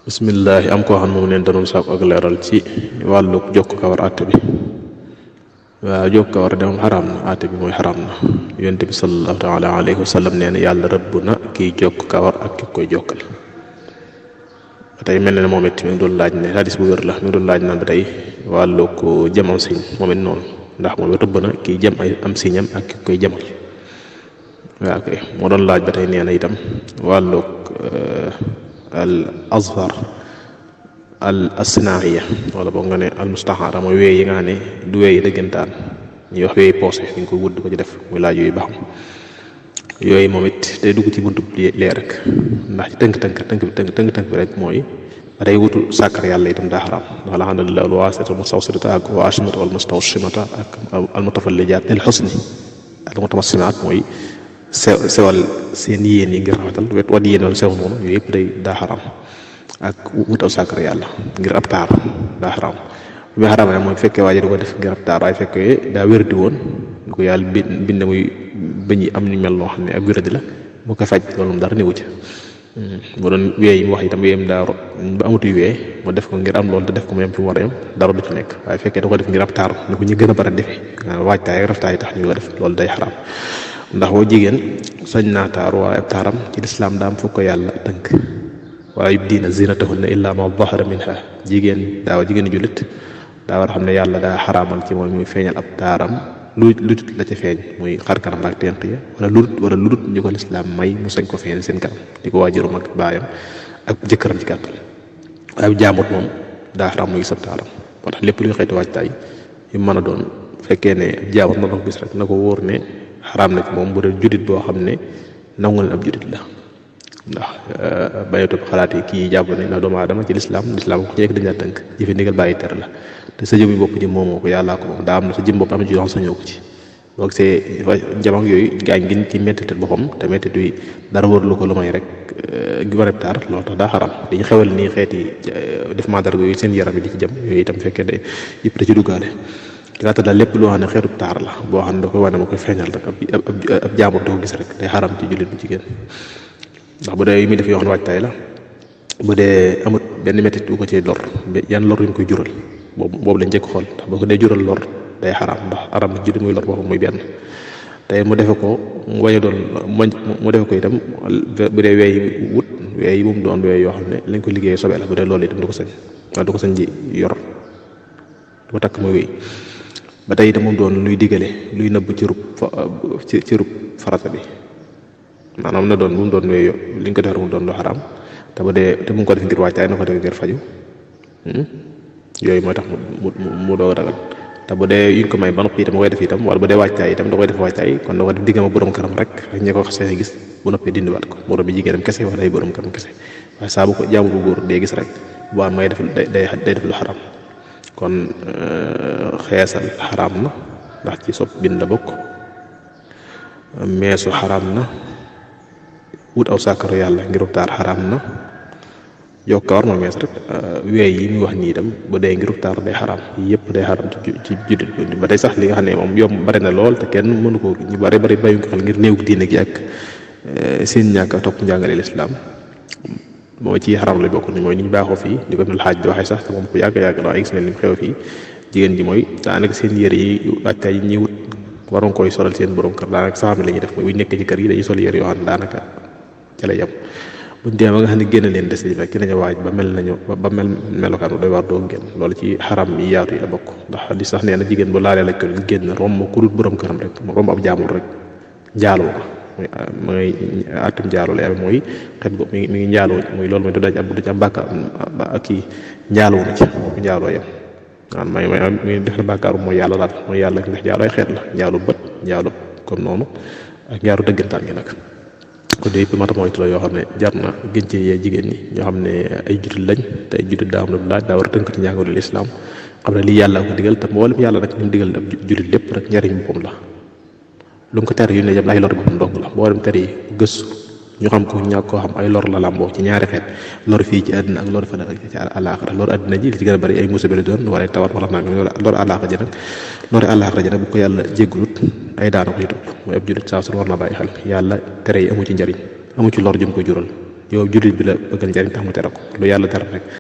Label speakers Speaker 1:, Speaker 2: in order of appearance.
Speaker 1: bismillah am koo xam ne moom neen danoon sàkku ak leeral ci wàllu jokk kawar àtte bi. waaw jokk kawar de moom xaraam na àtte bi mooy xaraam na yonent bi sallallahu taala alayhi wa sallam nee na yàlla rëbb na kiy jokk kawar ak ki koy jokkal. tey mel na ne moom it mi ngi doon laaj ne hadis bu wér la mi ngi doon laaj naan ba tey wàllu ko jëm am siñ moom it noonu ndax moom it rëbb na kiy jëm ay am siñam ak ki koy jëmal. waaw kay moo doon laaj ba tey nee na itam wàllu al azfar al asnaiya wala boog nga ne al mustaxara mooy wéy yi nga xam ne du wéy yi dëggantaan ñuy wax wéy poosé dañ ko wudd ko ci def muy laaj yooyu baax yooyu moom it day dugg ci buntu lee rek ndax ci tënk bi rek mooy ba tey wutu sàkkar yàlla itam daa xaraam ndax la xam ne la alwaasita mustawsita ak wa ashmata wal mustawshimata ak al mutafallijaat lil xusni al mutamassimaat mooy sewal seen yéen yi ngir rafetal wat yéen wala sew noonu yooyu yëpp day daa xaraam ak wutal sàkkar yàlla ngir ab taar daa xaraam bi xaraam ne mooy fekkee waaye du ko def ngir ab taar waaye fekkee daa wérdi woon du ko yàlla bind muy bëñ yi am ñu mel noo xam ne ak wérdi la mu koy faj loolu moom dara newu ci mu doon wee yi mu wax itam weeyam daa ba amatuy wee mu def ko ngir am loolu te def ko mu yem fi mu war a yem dara du ci nekk waaye fekkee da ko def ngir ab taar ni ko ñu gën a bari defee waajtaay ak rafetaay tax ñu ko def loolu day xaraam ndax boo jigéen sañ naa taar waaye ab taaram ci lislaam daam fokk ko yàlla tënk waaye yubdiina zinatahunna illaa ma zahara minha jigéen jigéenu jullit daa war a xam ne yàlla daa xaraamal ci moom muy feeñal ab taaram lu tut la ca feeñ muy xar kanam ak tent ya wala lu dut ñu ko lislaam may mu sañ ko feeñal seen kanam di ko waajuram ak baayam ak jëkkëram ci gàttal waaye jaamut moom daa xaraam muy sab taaram moo tax lépp luy xeeti waajtaay yu mën a doon fekkee ne jaamut na ko gis rek na ko wóor ne xaraam na ci moom bu dee juddit boo xam ne nangu na ab juddit la ndax bayatu xalaat yi kii jàpp ne na doomu aadama ci lislaam ko ci nekk dañ la tënk jëfe ndigal bàyyi tere la te sa jëmmi bopp ji moomoo ko yàllaa ko moom daa am na sa jëm bopp am na ci yoo xam sañoo ko ci boog see jamono yooyu gaañ gi ci mettital boppam te mettit yi dara wërlu ko lu may rek gi war a taar loolu tax daa xaram dañu xewal nii xeeti def mandarga yooyu seen yaram yi di ci jëm yooyu itam fekkee de yëpp da ci duggaale gàttal daal lépp loo xam ne xeetu taar la boo xam ne da koy wane ma koy feeñal rek ab jaamur da ko gis rek day xaram ci jullit bu jigéen ndax bu dee yi muy def yoo xam ne waajtaay la bu dee amut benn métit bu ko ci lor yan lor yu ñu koy jural boobu lañ njëkk xool ndax boo ko dee jural lor day xaraam ndax aram na jullit muy lor boppam muy benn tey mu defe ko mu bañ a doon mu defe ko itam bu dee weey wut weey yi bu mu doon weey yoo xam ne lañ ko liggéeyee sobee la bu dee loolu itam du ko sañ ji yor du ko takk muy wéy ba tey itam mu doon luy digale luy nëbb ci rub farata bi maanaam na doon bu mu doon wéy li ñu ko defar mu doon lu xaraam te bu dee te mu ngi ko def ngir waajtaay na ko def ngir faju yooyu mooy tax mu doog a dagal te bu dee yuñ ko may ba noppi itam koy def itam wala bu dee waajtaay itam da koy def waajtaay kon da ko def diggam ak borom këram rek ak ñi ko xasee gis bu noppee dindiwaat ko borom bi jigéenam kese wala ay borom këram kese waaye saa bu ko jaamu bu góor dee gis rek bu am may def day def lu xaraam kon xeesal xaraam na ndax ci sopp bind la bokk meesu xaraam na wut aw sàkkaru yàlla ngir taar xaraam na yokk kawar mooy mees rek weey yi muy wax nii itam bu dee ngir taar day xaraam yëpp day xaraam ci juddit ba tey sax li nga xam ne moom yomb bari na lool te kenn mënu ko ñu bari bàyyi ko xel ngir néew diine gi ak seen ñàkk a topp njàngale lislaam mooy ci xaraam lay bokk ni mooy ni ñu baaxoo fii di ko Ibnul Xaaj bi waxee sax te moom ku yàgg la ay gis nañ ni mu xew fii jigéen ji mooy daanaka seen yére yi waajtaay yi ñuy wut waroon koy solal seen borom kër daanaka sax mi la ñuy def mooy bu ñu nekkee ci kër yi dañuy sol yére yoo xam ne daanaka ca la yem buñ demee ba nga xam ne génn leen des rek ki nañu waaj ba mel melokaan doy war doo génn loolu ci xaram yi yaatu yi la bokk ndax di sax nee na jigéen bu laalee lañ ko génn romb ku dul borom këram rek romb ab jaamul rek njaaloo ko mooy atum njaaloo la mooy xet go mi ngi njaaloo muy loolu mooy du daj du ci am bàkkaar ak kii njaaloo na ci moo ko njaaloo yem waaw may def na bàkkaaru mooy yàlla daal mooy yàlla ndax njaaloo ay xeet la njaalu bët njaalu comme noonu ak njaalu dëggantaan gi nag kon yëpp mata moytu la yoo xam ne jar na gën ci yee jigéen ñi ñoo xam ne ay juddit lañ te ay juddit daa am na laaj daa war a tënk ci njàngalu lislaam xam ne lii yàlla ko digal te mboolem yàlla rek ñu digal ab juddit lépp rek njariñ boppam la lu mu ko tere yu ne jëm lay lor boppam dong la mboolem tere yi gëstu ñu xam ko ñàkk koo xam ay lor la làmboo ci ñaari xeet lor fii ci àddina ak lor fële ak ci àllaaxira lor àddina ji li ci gën a bari ay musiba la doon wala tawat wala nag lor àllaaxira ji nag lor àllaaxira ji nag bu ko yàlla jéggulut ay daana ko ci topp mooy ab jullit saa su war na bàyyi xel yàlla tere yi amu ci njariñ amu ci lor jëm ko jural yow jullit bi la bëggal njariñ tax mu tere ko lu yàlla tere rek